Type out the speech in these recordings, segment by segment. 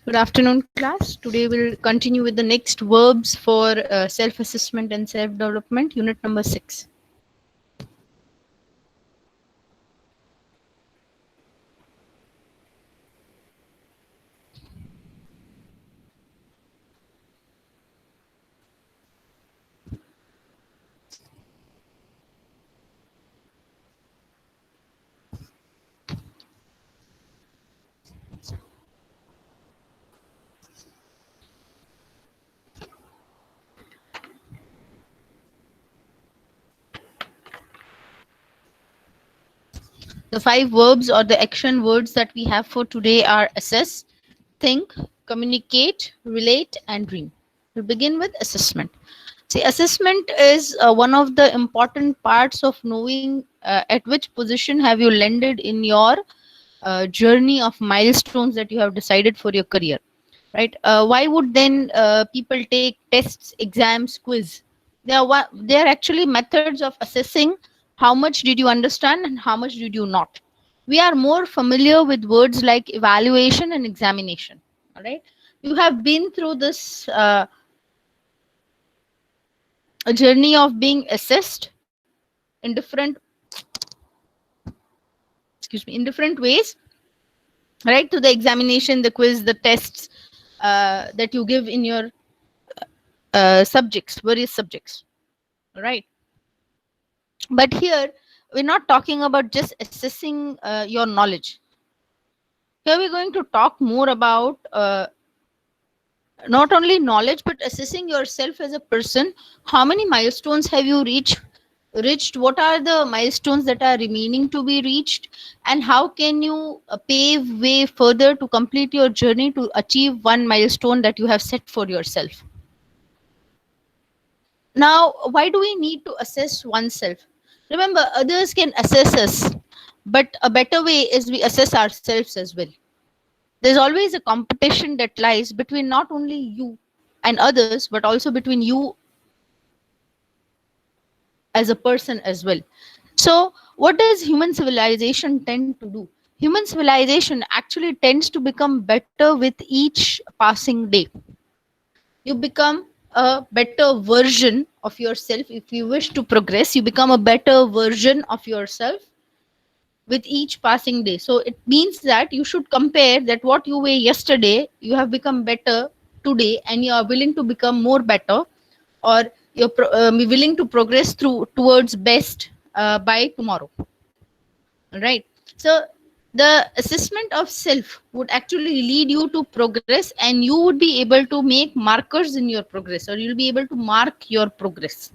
Good afternoon, class. Today we'll continue with the next verbs for self-assessment and self-development, unit number 6. The 5 verbs or the action words that we have for today are assess, think, communicate, relate, and dream. We'll begin with assessment. See, assessment is one of the important parts of knowing at which position have you landed in your journey of milestones that you have decided for your career, right? Why would then people take tests, exams, quiz? They are actually methods of assessing how much did you understand and how much did you not. We are more familiar with words like evaluation and examination. All right, you have been through this a journey of being assessed in different, in different ways, right? To the examination, the quiz, the tests that you give in your subjects, various subjects, right? But here we're not talking about just assessing your knowledge. Here we're going to talk more about not only knowledge but assessing yourself as a person. How many milestones have you reached? What are the milestones that are remaining to be reached, and how can you pave way further to complete your journey to achieve one milestone that you have set for yourself? Now, why do we need to assess oneself? Remember, others can assess us, but a better way is we assess ourselves as well. There's always a competition that lies between not only you and others, but also between you as a person as well. So, what does human civilization tend to do? Human civilization actually tends to become better with each passing day. You become a better version of yourself. If you wish to progress, you become a better version of yourself with each passing day. So it means that you should compare that what you were yesterday, you have become better today, and you are willing to become more better, or you're willing to progress through towards best by tomorrow, right? So the assessment of self would actually lead you to progress, and you would be able to make markers in your progress, or you'll be able to mark your progress.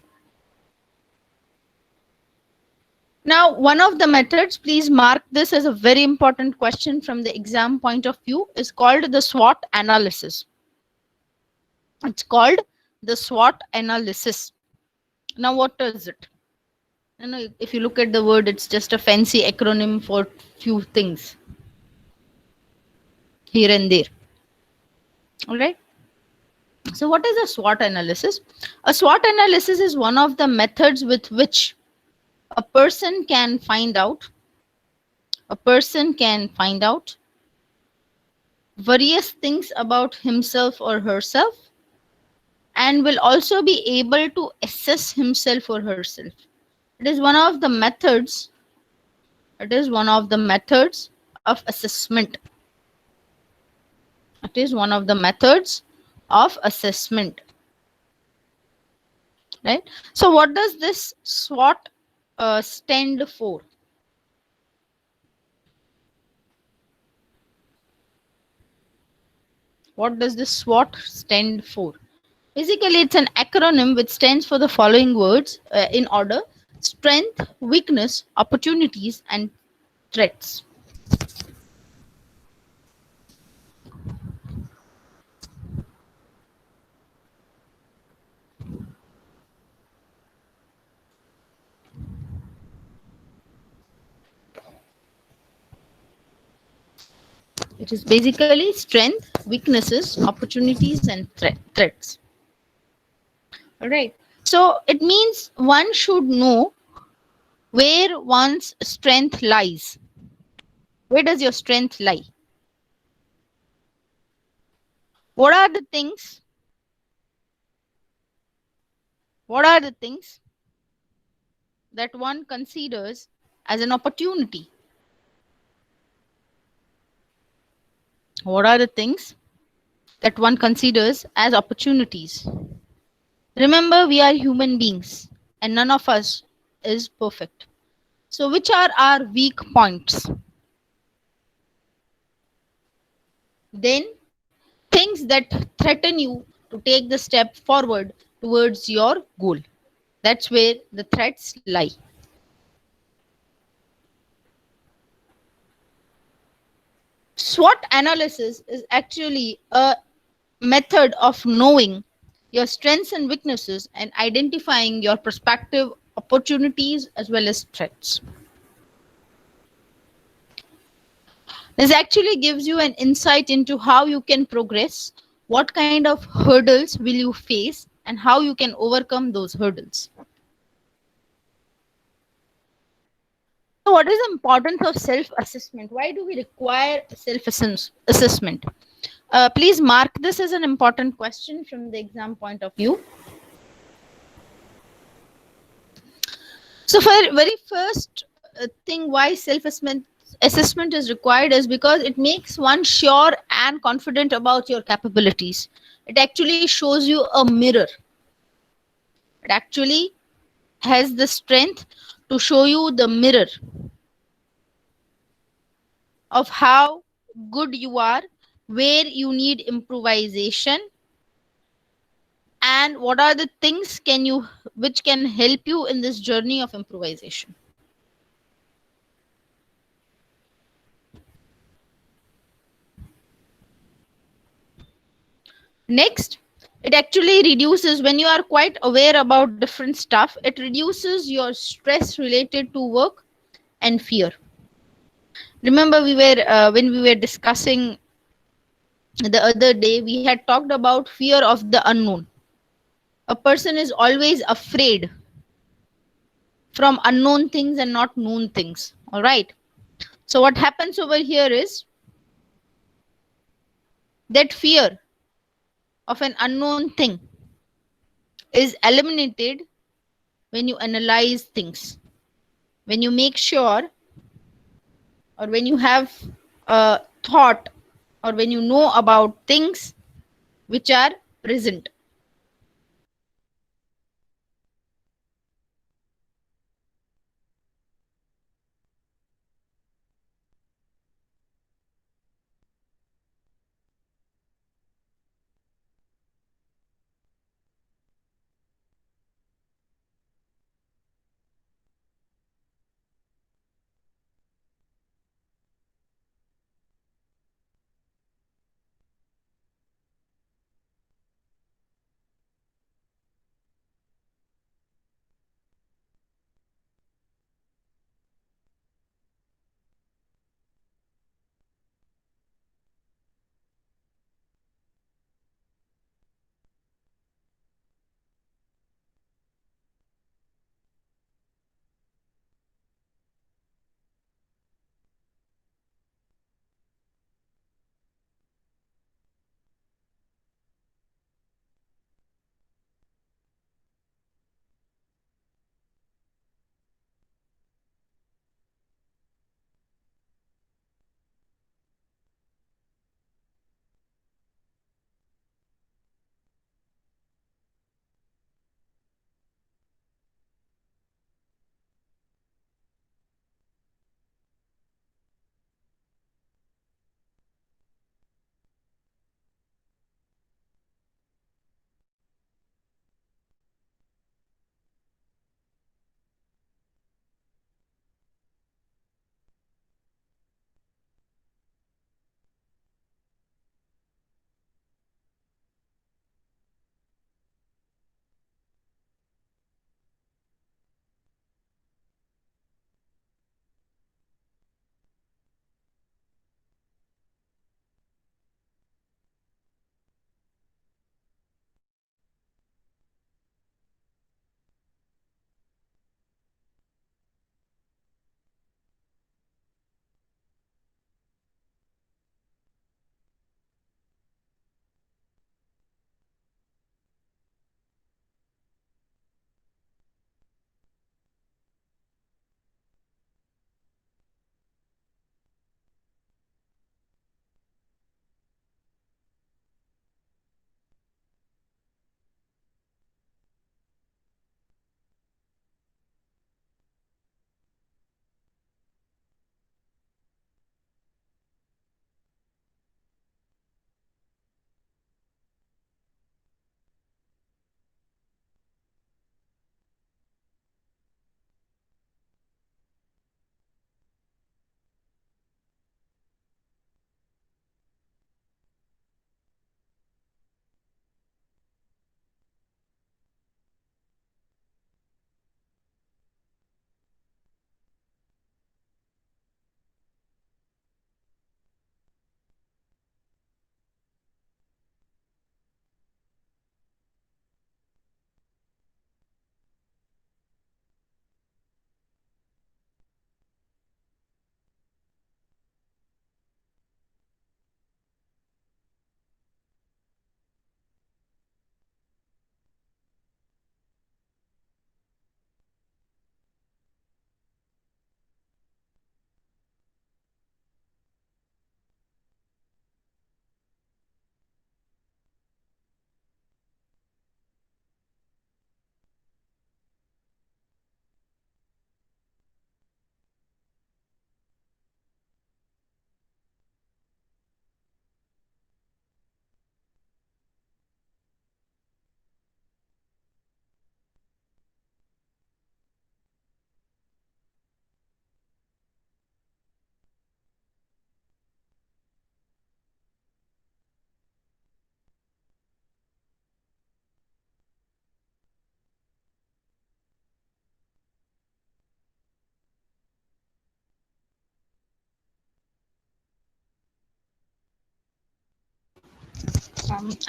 Now, one of the methods, please mark this as a very important question from the exam point of view, is called the SWOT analysis. It's called the SWOT analysis. Now, what is it? You know, if you look at the word, it's just a fancy acronym for few things here and there. All right. So, what is a SWOT analysis? A SWOT analysis is one of the methods with which a person can find out, a person can find out various things about himself or herself, and will also be able to assess himself or herself. It is one of the methods. It is one of the methods of assessment. It is one of the methods of assessment. Right. So, what does this SWOT stand for? What does this SWOT stand for? Basically, it's an acronym which stands for the following words in order: strength, weakness, opportunities, and threats. It is basically strength, weaknesses, opportunities, and threats. All right. So it means one should know where one's strength lies. Where does your strength lie? What are the things? What are the things that one considers as an opportunity? What are the things that one considers as opportunities? Remember, we are human beings and none of us is perfect. So, which are our weak points? Then, things that threaten you to take the step forward towards your goal. That's where the threats lie. SWOT analysis is actually a method of knowing your strengths and weaknesses and identifying your prospective opportunities as well as threats. This actually gives you an insight into how you can progress, what kind of hurdles will you face, and how you can overcome those hurdles. So, what is the importance of self assessment? Why do we require self assessment? Please mark this as an important question from the exam point of view. So, for very first thing, why self assessment is required is because it makes one sure and confident about your capabilities. It actually shows you a mirror. It actually has the strength to show you the mirror of how good you are, where you need improvisation, and what are the things can you which can help you in this journey of improvisation. Next, it actually reduces when you are quite aware about different stuff, it reduces your stress related to work and fear. Remember, we were when we were discussing the other day, we had talked about fear of the unknown. A person is always afraid from unknown things and not known things. All right. So, what happens over here is that fear of an unknown thing is eliminated when you analyze things, when you make sure, or when you have a thought, or when you know about things which are present.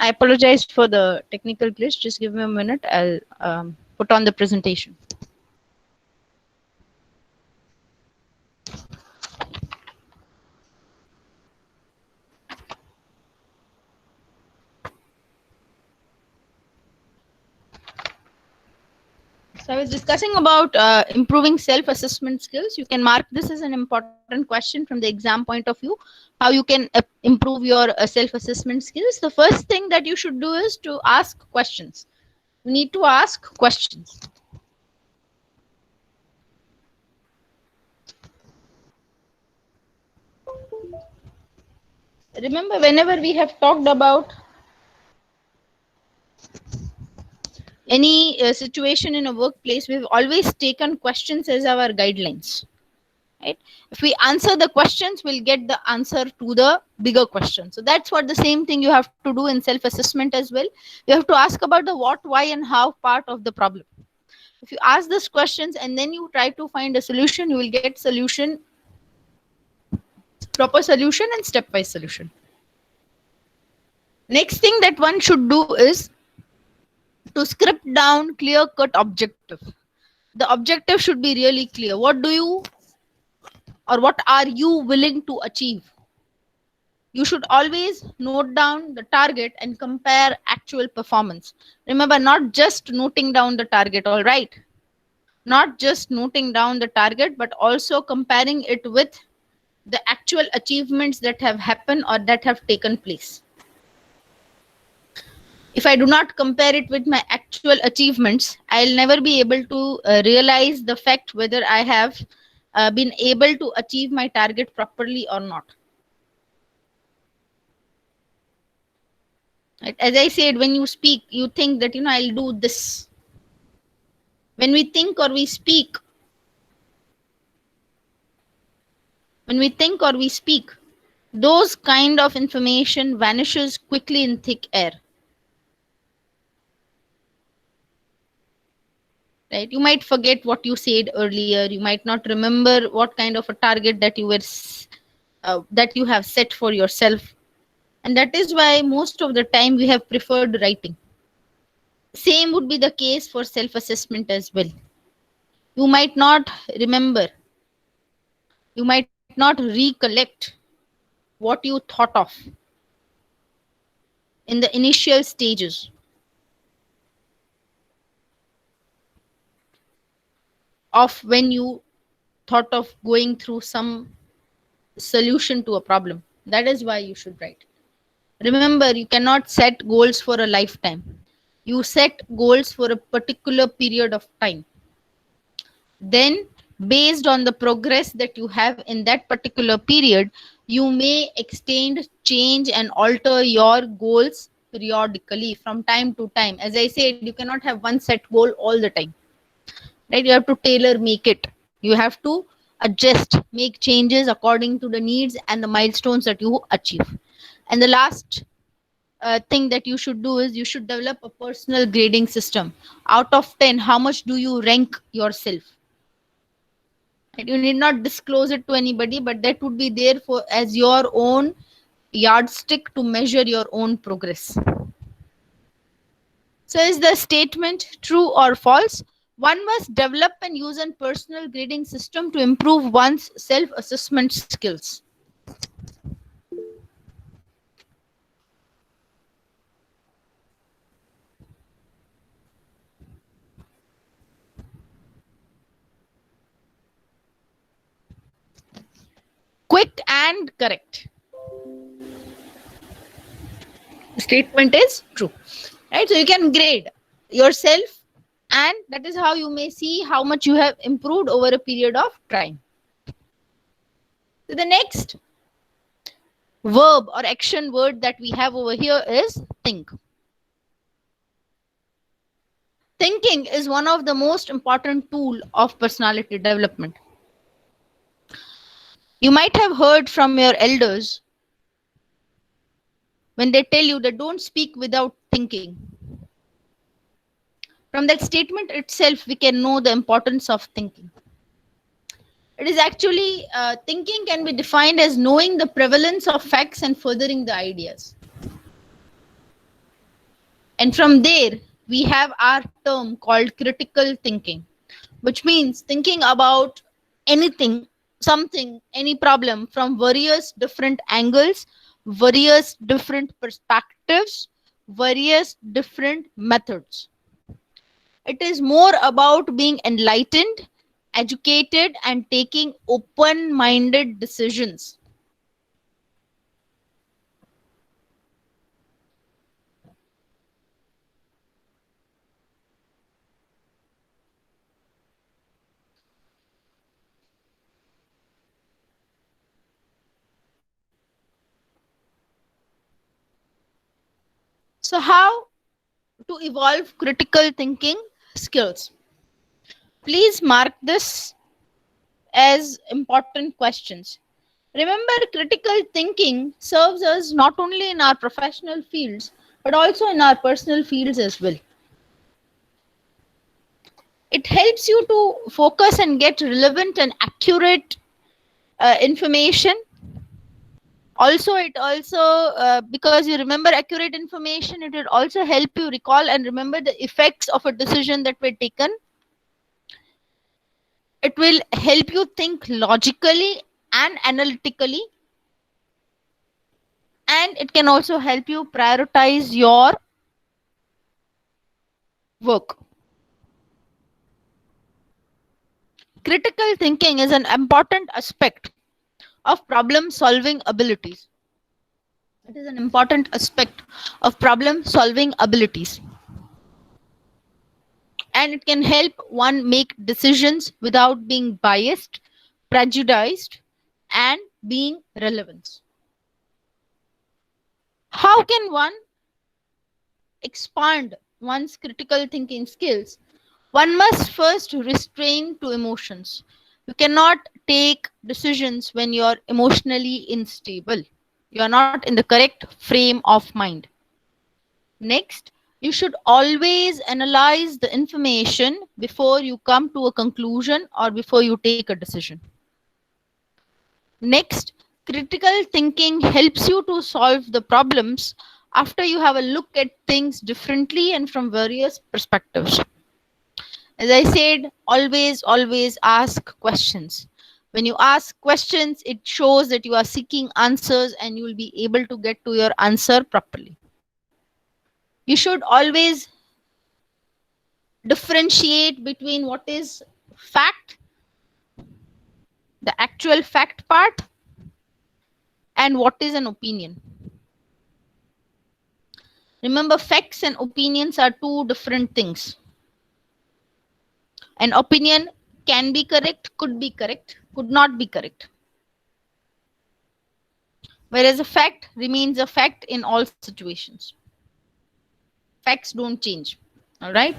I apologize for the technical glitch. Just give me a minute. I'll put on the presentation. So I was discussing about improving self-assessment skills. You can mark this as an important question from the exam point of view, how you can improve your self-assessment skills. The first thing that you should do is to ask questions. You need to ask questions. Remember, whenever we have talked about any situation in a workplace, we've always taken questions as our guidelines. Right? If we answer the questions, we'll get the answer to the bigger question. So that's what the same thing you have to do in self-assessment as well. You have to ask about the what, why, and how part of the problem. If you ask these questions and then you try to find a solution, you will get solution, proper solution, and stepwise solution. Next thing that one should do is to script down clear-cut objective. The objective should be really clear. What do you or what are you willing to achieve? You should always note down the target and compare actual performance. Remember, not just noting down the target, all right? Not just noting down the target, but also comparing it with the actual achievements that have happened or that have taken place. If I do not compare it with my actual achievements, I'll never be able to realize the fact whether I have been able to achieve my target properly or not. Right? As I said, when you speak, you think that, I'll do this. When we think or we speak, those kind of information vanishes quickly in thick air. Right? You might forget what you said earlier. You might not remember what kind of a target that you were that you have set for yourself. And that is why most of the time we have preferred writing. Same would be the case for self-assessment as well. You might not remember. You might not recollect what you thought of in the initial stages. Of when you thought of going through some solution to a problem. That is why you should write. Remember, you cannot set goals for a lifetime. You set goals for a particular period of time. Then, based on the progress that you have in that particular period, you may extend, change, and alter your goals periodically from time to time. As I said, you cannot have one set goal all the time. Right? You have to tailor make it. You have to adjust, make changes according to the needs and the milestones that you achieve. And the last thing that you should do is you should develop a personal grading system. Out of 10, how much do you rank yourself? Right? You need not disclose it to anybody, but that would be there for as your own yardstick to measure your own progress. So is the statement true or false? One must develop and use a personal grading system to improve one's self-assessment skills. Quick and correct. The statement is true. Right? So you can grade yourself, and that is how you may see how much you have improved over a period of time. So the next verb or action word that we have over here is think. Thinking is one of the most important tool of personality development. You might have heard from your elders when they tell you that don't speak without thinking. From that statement itself, we can know the importance of thinking. It is actually, thinking can be defined as knowing the prevalence of facts and furthering the ideas. And from there, we have our term called critical thinking, which means thinking about anything, something, any problem from various different angles, various different perspectives, various different methods. It is more about being enlightened, educated, and taking open minded decisions. So, how to evolve critical thinking skills? Please mark this as important questions. Remember, critical thinking serves us not only in our professional fields but also in our personal fields as well. It helps you to focus and get relevant and accurate information. Also, it also because you remember accurate information, it will also help you recall and remember the effects of a decision that were taken. It will help you think logically and analytically, and it can also help you prioritize your work. Critical thinking is an important aspect of problem solving abilities. It is an important aspect of problem solving abilities, and it can help one make decisions without being biased, prejudiced, and being relevant. How can one expand one's critical thinking skills? One must first restrain to emotions. You cannot take decisions when you're emotionally unstable. You are not in the correct frame of mind. Next, you should always analyze the information before you come to a conclusion or before you take a decision. Next, critical thinking helps you to solve the problems after you have a look at things differently and from various perspectives. As I said, always ask questions. When you ask questions, it shows that you are seeking answers and you will be able to get to your answer properly. You should always differentiate between what is fact, the actual fact part, and what is an opinion. Remember, facts and opinions are two different things. An opinion can be correct, could not be correct. Whereas a fact remains a fact in all situations. Facts don't change. All right.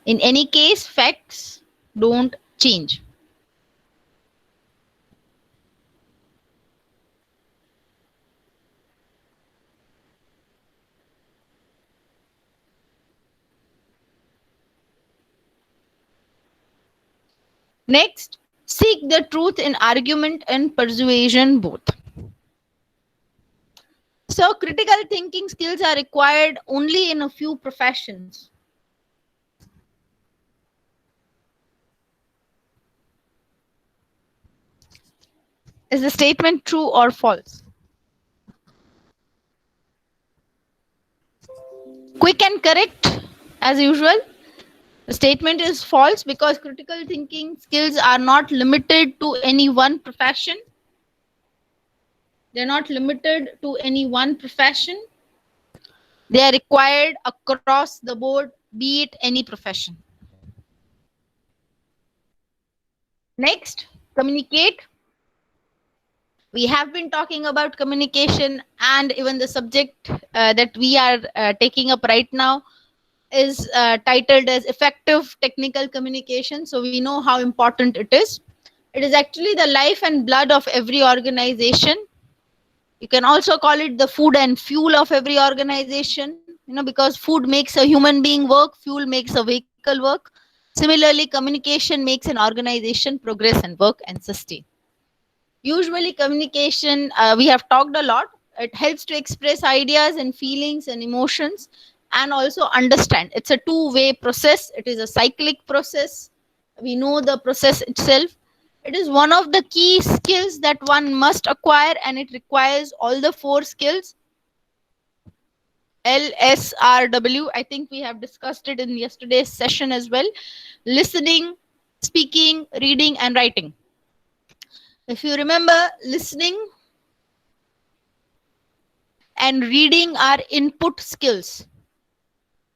In any case, facts don't change. Next, seek the truth in argument and persuasion both. So, critical thinking skills are required only in a few professions. Is the statement true or false? Quick and correct, as usual. The statement is false because critical thinking skills are not limited to any one profession. They're not limited to any one profession. They are required across the board, be it any profession. Next, communicate. We have been talking about communication, and even the subject that we are taking up right now is titled as effective technical communication. So we know how important it is. It is actually the life and blood of every organization. You can also call it the food and fuel of every organization, because food makes a human being work, fuel makes a vehicle work. Similarly, communication makes an organization progress and work and sustain. Usually communication, we have talked a lot. It helps to express ideas and feelings and emotions, and also understand. It's a two-way process. It is a cyclic process. We know the process itself. It is one of the key skills that one must acquire, and it requires all the four skills. LSRW, I think we have discussed it in yesterday's session as well: listening, speaking, reading, and writing. If you remember, listening and reading are input skills.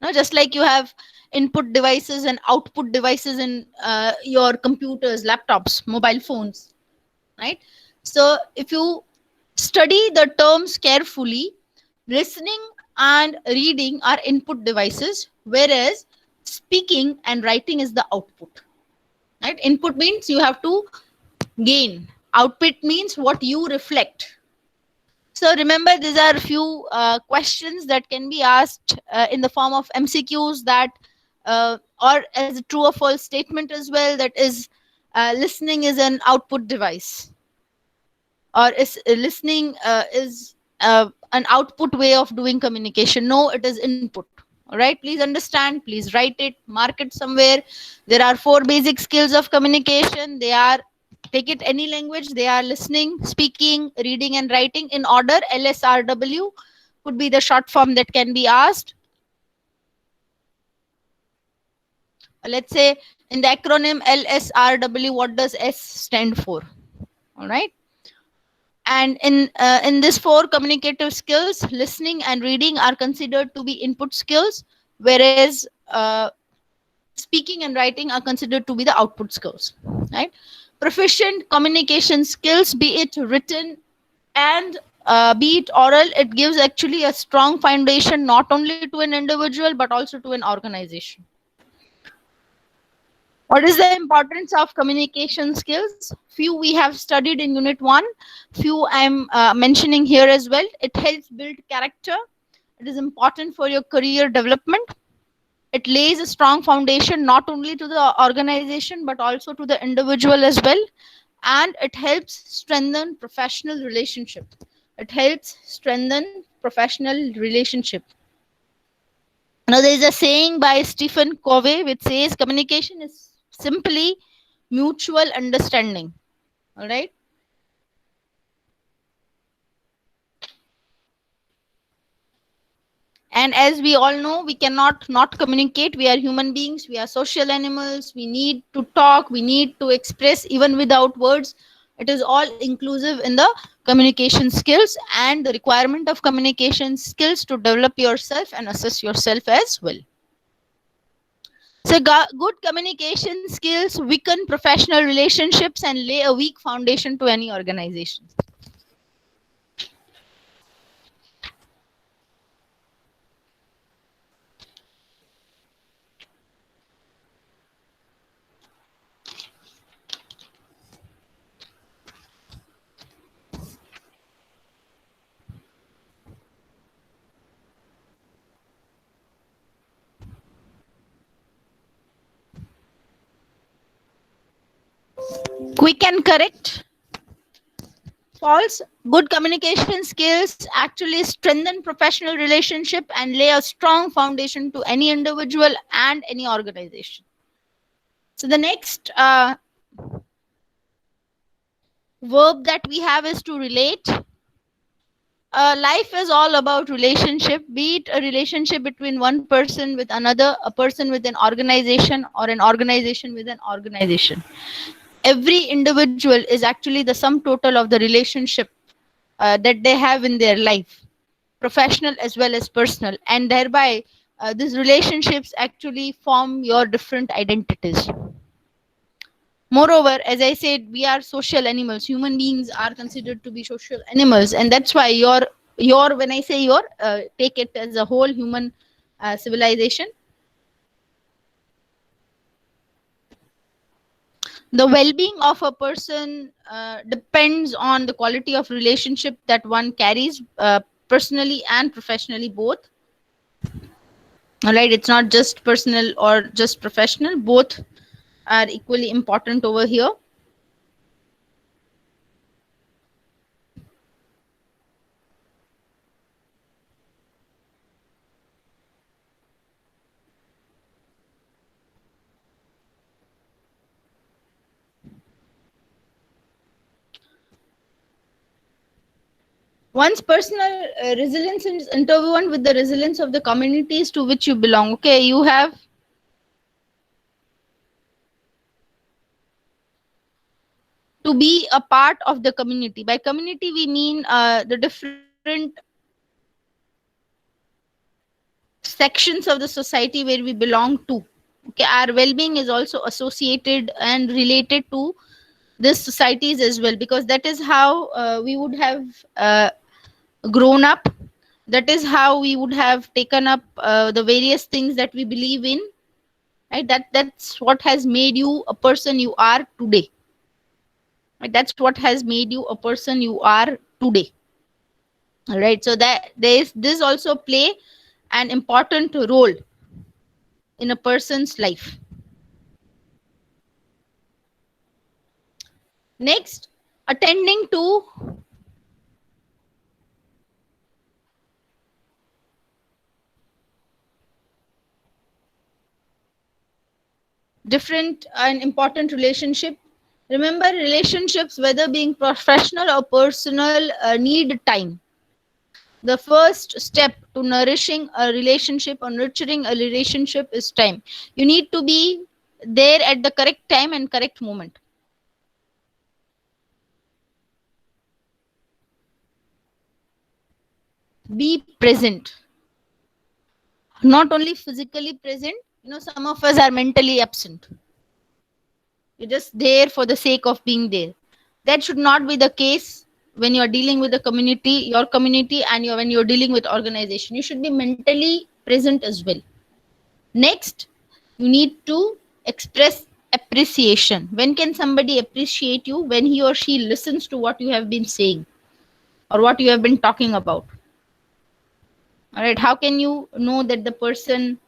Now, just like you have input devices and output devices in your computers, laptops, mobile phones, right? So, if you study the terms carefully, listening and reading are input devices, whereas speaking and writing is the output. Right? Input means you have to gain. Output means what you reflect. So remember, these are a few questions that can be asked in the form of MCQs, that or as a true or false statement as well, that is, listening is an output device, or is listening is an output way of doing communication. No, it is input. All right, please understand, please write it, mark it somewhere. There are four basic skills of communication. They are, take it any language, they are listening, speaking, reading, and writing in order. LSRW could be the short form that can be asked. Let's say in the acronym LSRW, what does S stand for? All right. And in this four communicative skills, listening and reading are considered to be input skills, whereas speaking and writing are considered to be the output skills. Right? Proficient communication skills, be it written and be it oral, it gives actually a strong foundation not only to an individual but also to an organization. What is the importance of communication skills? Few we have studied in unit 1, few I'm mentioning here as well. It helps build character. It is important for your career development. It lays a strong foundation not only to the organization but also to the individual as well. And it helps strengthen professional relationship. It helps strengthen professional relationship. Now, there is a saying by Stephen Covey which says communication is simply mutual understanding. All right. And as we all know, we cannot not communicate. We are human beings. We are social animals. We need to talk. We need to express even without words. It is all inclusive in the communication skills and the requirement of communication skills to develop yourself and assess yourself as well. So good communication skills weaken professional relationships and lay a weak foundation to any organization. Quick and correct. False. Good communication skills actually strengthen professional relationship and lay a strong foundation to any individual and any organization. So the next verb that we have is to relate. Life is all about relationship, be it a relationship between one person with another, a person with an organization, or an organization with an organization. Every individual is actually the sum total of the relationship that they have in their life, professional as well as personal, and thereby these relationships actually form your different identities. Moreover, as I said, we are social animals. Human beings are considered to be social animals, and that's why your when I say your, take it as a whole human civilization. The well-being of a person depends on the quality of relationship that one carries, personally and professionally both. All right, it's not just personal or just professional, both are equally important over here. One's personal resilience is interwoven with the resilience of the communities to which you belong. Okay, you have to be a part of the community. By community, we mean the different sections of the society where we belong to. Okay, our well-being is also associated and related to these societies as well, because that is how we would have grown up. That is how we would have taken up the various things that we believe in. Right, that's what has made you a person you are today. Right? That's what has made you a person you are today. All right, so that this also play an important role in a person's life. Next, attending to different and important relationship. Remember, relationships, whether being professional or personal, need time. The first step to nourishing a relationship or nurturing a relationship is time. You need to be there at the correct time and correct moment. Be present, not only physically present. Some of us are mentally absent. You're just there for the sake of being there. That should not be the case when you're dealing with the community, your community, and when you're dealing with organization. You should be mentally present as well. Next, you need to express appreciation. When can somebody appreciate you? When he or she listens to what you have been saying or what you have been talking about. All right, how can you know that the person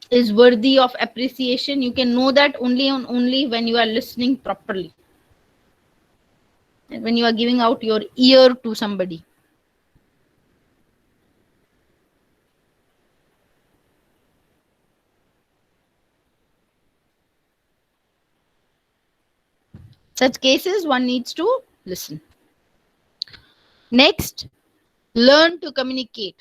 is worthy of appreciation? You can know that only when you are listening properly, and when you are giving out your ear to somebody. Such cases, one needs to listen. Next, learn to communicate.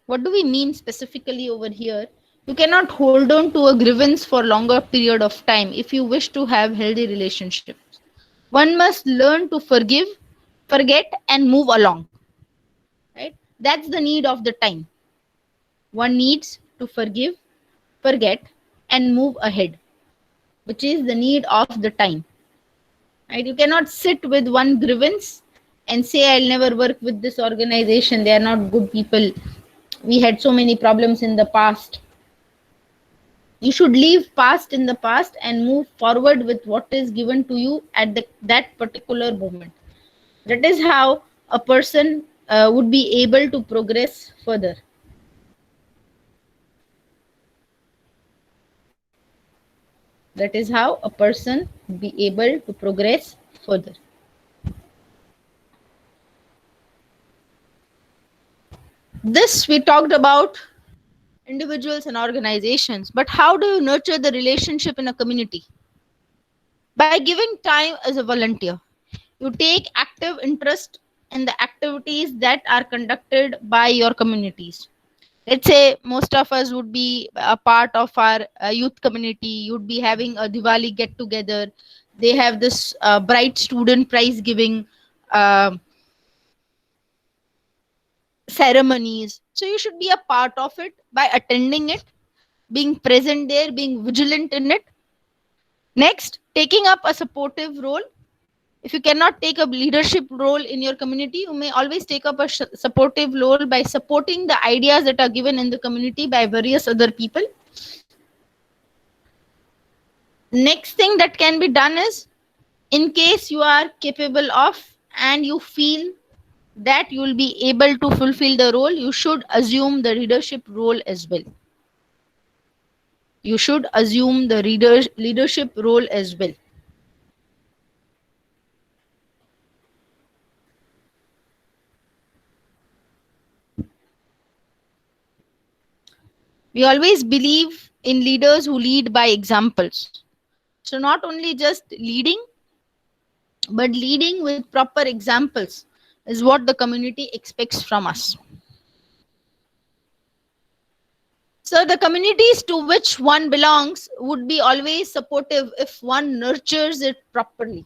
What do we mean specifically over here? You cannot hold on to a grievance for longer period of time if you wish to have healthy relationships. One must learn to forgive, forget, and move along. Right? That's the need of the time. One needs to forgive, forget, and move ahead, which is the need of the time. Right? You cannot sit with one grievance and say, I'll never work with this organization. They are not good people. We had so many problems in the past. You should leave past in the past and move forward with what is given to you at that particular moment. That is how a person would be able to progress further. That is how a person would be able to progress further. This we talked about individuals and organizations, but how do you nurture the relationship in a community? By giving time as a volunteer. You take active interest in the activities that are conducted by your communities. Let's say most of us would be a part of our youth community. You'd be having a Diwali get together. They have this bright student prize giving ceremonies. So you should be a part of it by attending it, being present there, being vigilant in it. Next, taking up a supportive role. If you cannot take a leadership role in your community, you may always take up a supportive role by supporting the ideas that are given in the community by various other people. Next thing that can be done is, in case you are capable of and you feel that you will be able to fulfill the role, you should assume the leadership role as well. You should assume the leadership role as well. We always believe in leaders who lead by examples. So not only just leading, but leading with proper examples is what the community expects from us. So the communities to which one belongs would be always supportive if one nurtures it properly.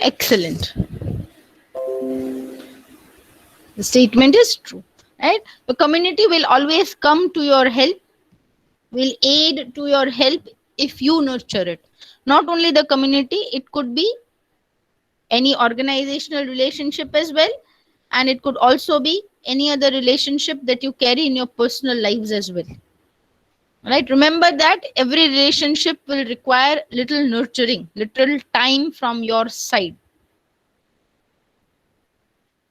Excellent. The statement is true, right? The community will always come to your help, will aid to your help if you nurture it. Not only the community, it could be any organizational relationship as well, and it could also be any other relationship that you carry in your personal lives as well. Right? Remember that every relationship will require little nurturing, little time from your side.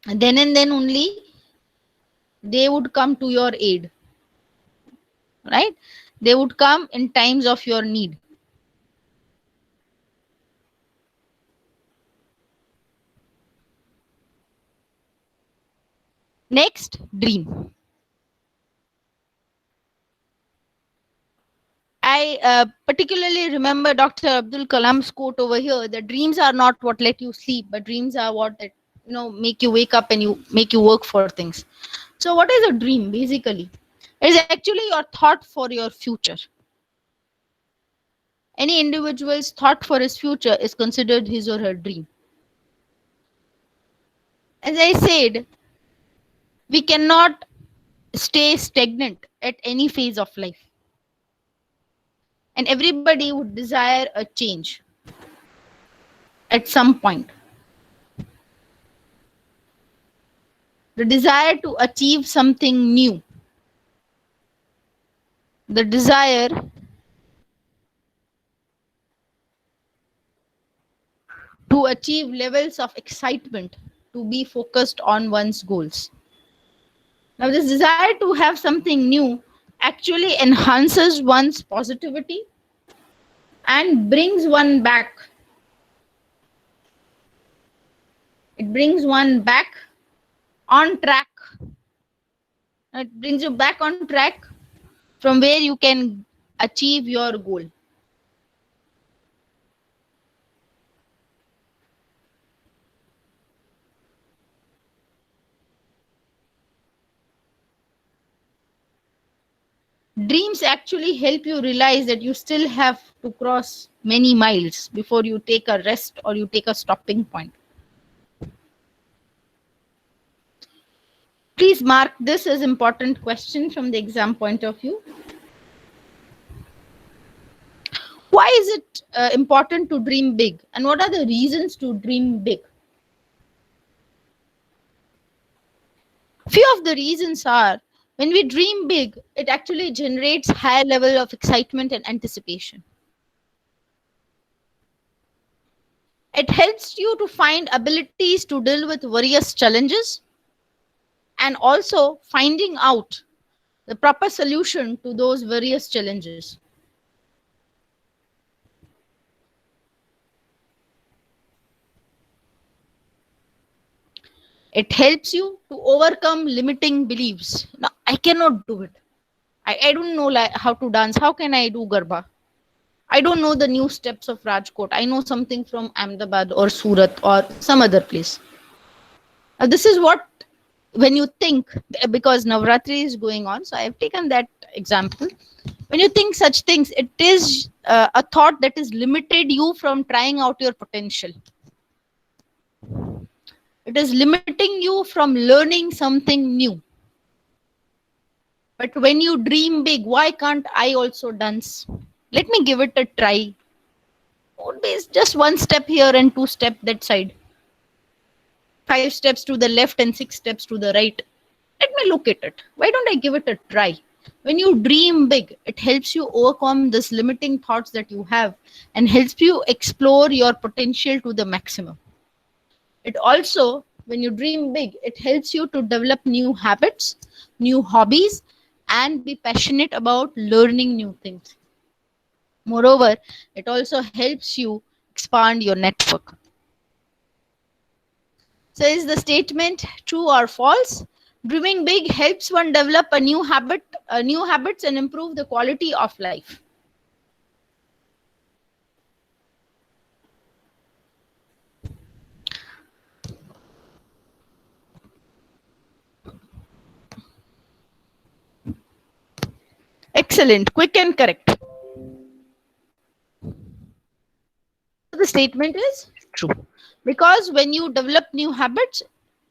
And then only they would come to your aid. Right? They would come in times of your need. Next, dream. I particularly remember Dr. Abdul Kalam's quote over here that dreams are not what let you sleep, but dreams are what that make you wake up and you make you work for things. So, what is a dream basically? It is actually your thought for your future. Any individual's thought for his future is considered his or her dream. As I said, we cannot stay stagnant at any phase of life, and everybody would desire a change at some point. The desire to achieve something new, the desire to achieve levels of excitement, to be focused on one's goals. Now, this desire to have something new actually enhances one's positivity and brings one back. It brings one back on track. It brings you back on track from where you can achieve your goal. Dreams actually help you realize that you still have to cross many miles before you take a rest or you take a stopping point. Please mark this as important question from the exam point of view. Why is it important to dream big, and what are the reasons to dream big? Few of the reasons are, when we dream big, it actually generates higher level of excitement and anticipation. It helps you to find abilities to deal with various challenges and also finding out the proper solution to those various challenges. It helps you to overcome limiting beliefs. Now, I cannot do it. I don't know how to dance. How can I do Garba? I don't know the new steps of Rajkot. I know something from Ahmedabad or Surat or some other place. This is what, when you think, because Navratri is going on, so I have taken that example. When you think such things, it is a thought that is limited you from trying out your potential. It is limiting you from learning something new. But when you dream big, why can't I also dance? Let me give it a try. Would be just one step here and two step that side. 5 steps to the left and 6 steps to the right. Let me look at it. Why don't I give it a try? When you dream big, it helps you overcome this limiting thoughts that you have and helps you explore your potential to the maximum. It also, when you dream big, it helps you to develop new habits, new hobbies, and be passionate about learning new things. Moreover, it also helps you expand your network. So, is the statement true or false? Dreaming big helps one develop new habits, and improve the quality of life. Excellent, quick and correct. The statement is true, because when you develop new habits,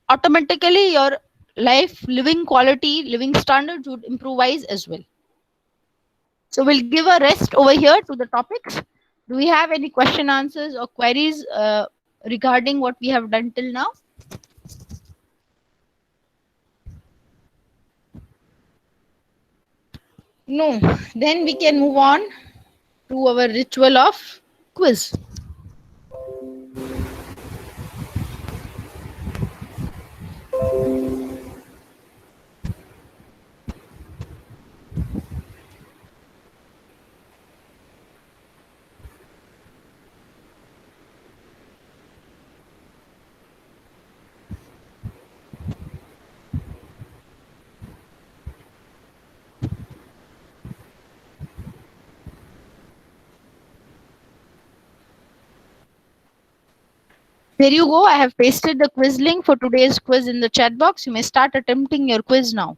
automatically your life, living quality, living standards would improvise as well. So we'll give a rest over here to the topics. Do we have any question answers or queries regarding what we have done till now? No. Then we can move on to our ritual of quiz. There you go. I have pasted the quiz link for today's quiz in the chat box. You may start attempting your quiz now.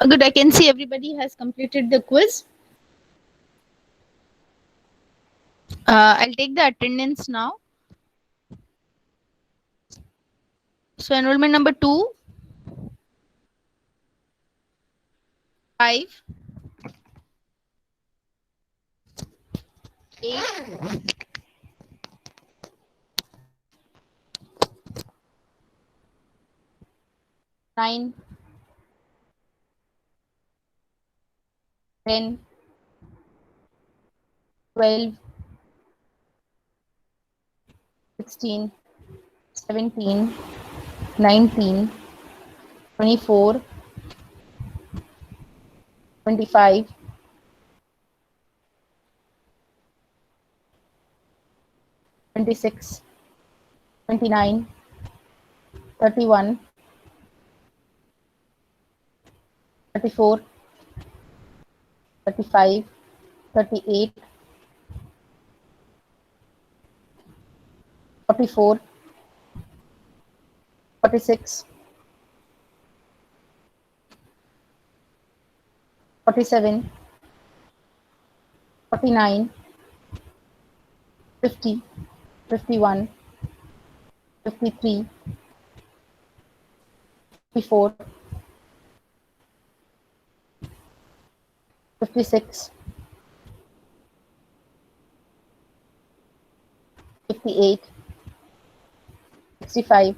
Good, I can see everybody has completed the quiz. I'll take the attendance now. So enrollment number 2, 5, 8, 9, 10, 12, 16, 17, 19, 24, 25, 26, 29, 31, 34, 35, 38, 44, 46, 47, 49, 50, 51, 53, 54, 56, 58, 65,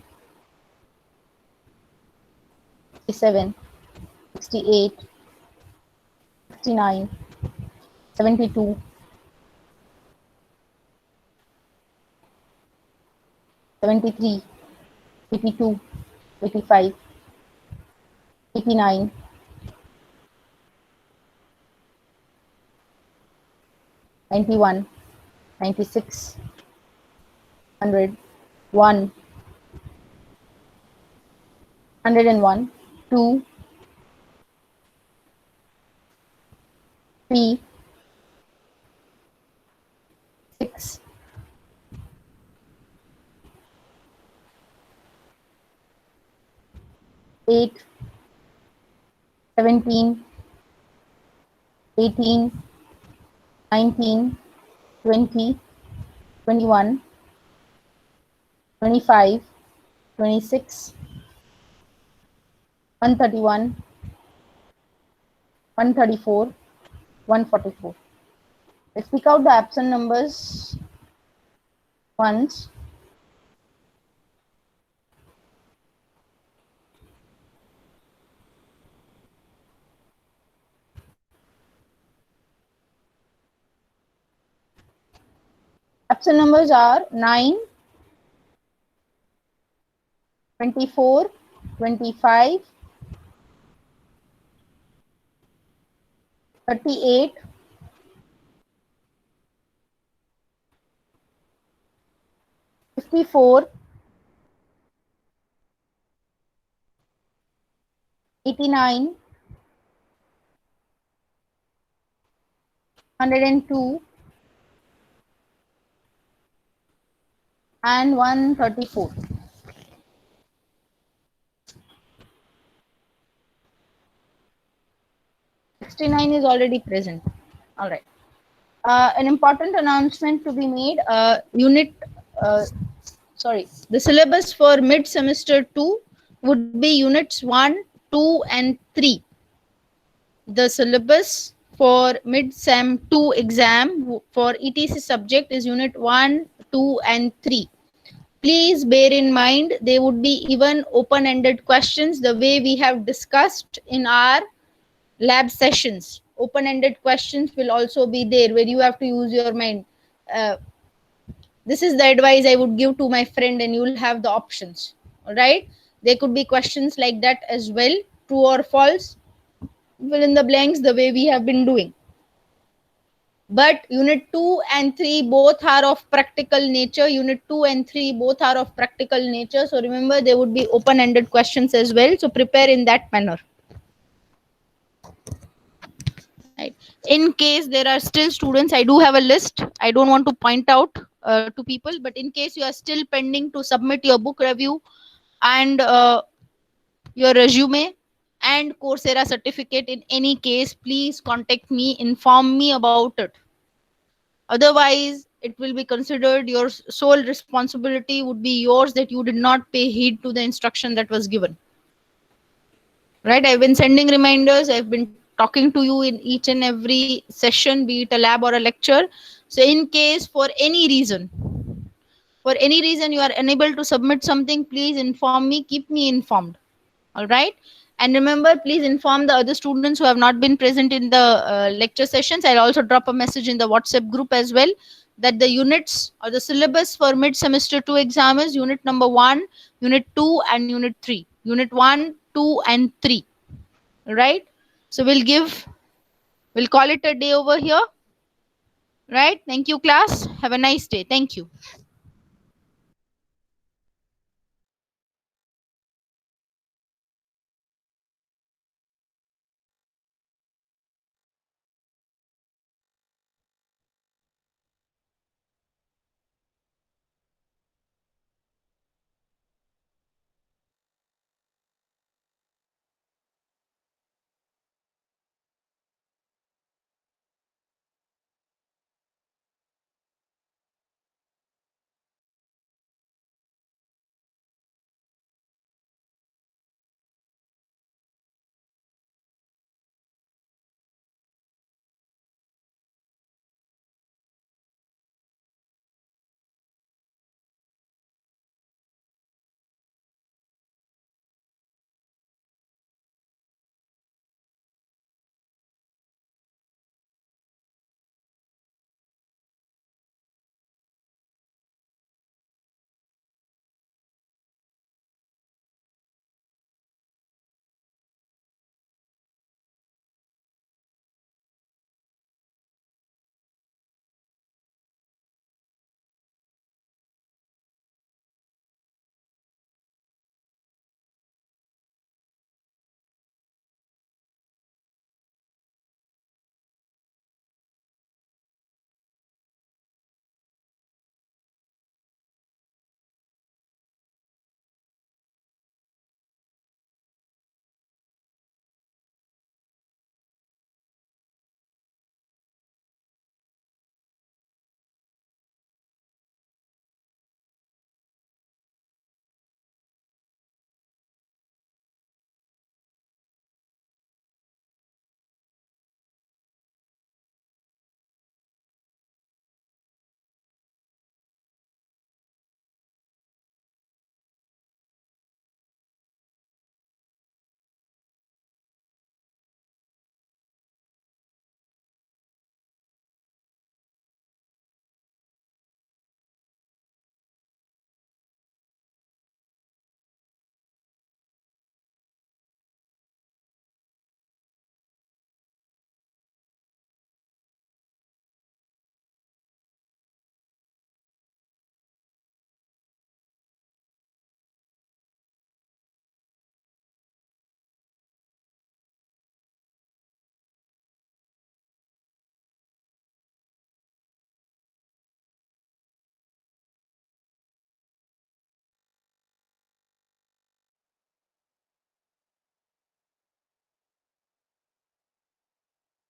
67, 68, 69, 72, 73, 82, 85, 89, 91, 96, 100, 1, 101, 2, 3, 6, 8, 17, 18, 19, 20, 21, 25, 26, 131, 134, 144. Let's pick out the absent numbers once. Absent numbers are 9, 24, 25, 38, 54, 89, 102, and 134. 69 is already present. All right. An important announcement to be made. The syllabus for mid semester 2 would be units 1, 2, and 3. The syllabus for mid sem 2 exam for ETC subject is unit 1, 2, and 3. Please bear in mind they would be even open-ended questions the way we have discussed in our lab sessions. Open-ended questions will also be there where you have to use your mind. This is the advice I would give to my friend, and you will have the options. All right. There could be questions like that as well, true or false, fill in the blanks the way we have been doing. But unit 2 and 3 both are of practical nature. Unit 2 and 3 both are of practical nature. So remember, there would be open-ended questions as well. So prepare in that manner. Right. In case there are still students, I do have a list. I don't want to point out to people, but in case you are still pending to submit your book review and your resume, and Coursera certificate. In any case, please contact me, inform me about it. Otherwise, it will be considered your sole responsibility would be yours that you did not pay heed to the instruction that was given. Right? I've been sending reminders, I've been talking to you in each and every session, be it a lab or a lecture. So, in case for any reason you are unable to submit something, please inform me, keep me informed. All right. And remember, please inform the other students who have not been present in the lecture sessions. I'll also drop a message in the WhatsApp group as well, that the units or the syllabus for mid semester 2 exam is unit number 1, unit 2, and unit 3. Unit 1, 2, and 3. Right. So we'll call it a day over here. Right. Thank you, class. Have a nice day. Thank you.